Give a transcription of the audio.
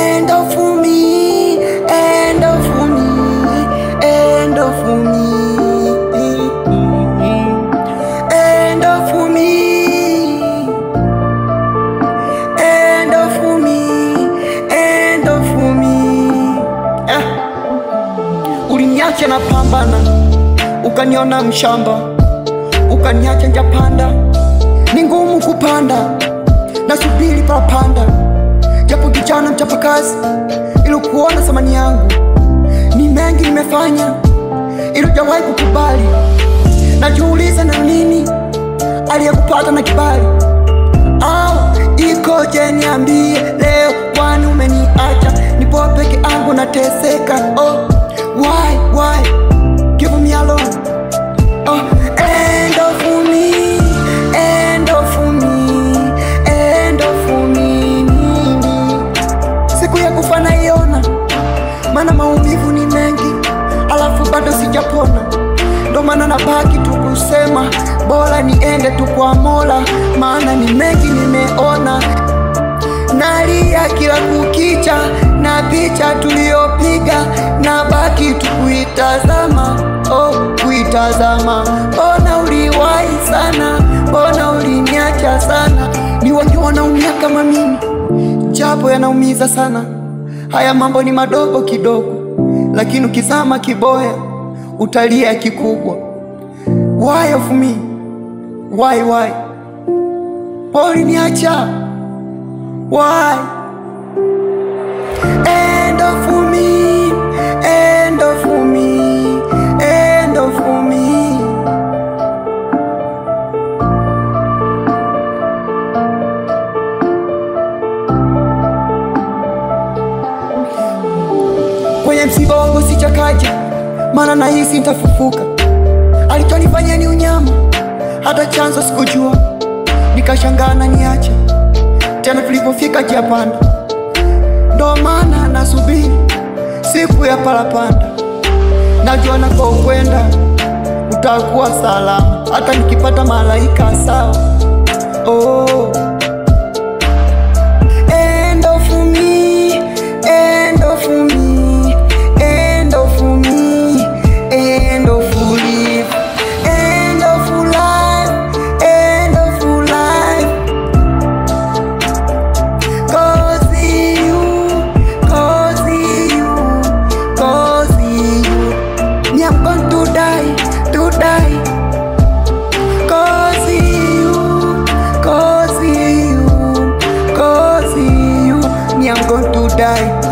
End of me, end of me, end of me, end of me, end of me, end of me. Uliniacha na pambana, ukaniona mshamba, ukaniacha njapanda, ni ngumu kupanda, nasubiri papanda. Japo kijana mchapa kazi, ilo kuona thamani yangu. Ni mengi nimefanya, ilo jawahi kukubali. Najiuliza na nini aliyekupata na kibali. Au ikoje niambie leo, kwani umeniacha nipo peke yangu nateseka. Oh, why give me alone. Oh, end of me, end of me, end of me. Siku ya kufa naiona, maana maumivu ni mengi, alafu bado sijapona. Ndo maana nabaki tu kusema bora niende tu kwa Mola, maana ni mengi nimeona. Nalia kila kukicha na picha tuliopiga, nabaki tu kuitazama, oh kuitazama. Mbona uliwahi sana, mbona uliniacha sana. Ni wengi wanaumia kama mimi, japo yanaumiza sana. Haya mambo ni madogo kidogo, lakini ukizama kiboya utalia kikubwa. Why of me? Why? Poli niacha. Why? End of me, end of me, end of me. Kwenye msiba wangu sichakaja, maana nahisi nitafufuka. Alichonifanya ni unyama, hata chanzo sikujua. Nikashangaa na niache, tena tulipofika Japanda. Ndo maana nasubiri siku ya parapanda. Najua nako kwenda utakuwa salama, hata nikipata malaika sawa. Oh, end of me, end of me, end of me, end of life, end of life, end of life. Cause you, me I'm going to die. Cause you, me I'm going to die.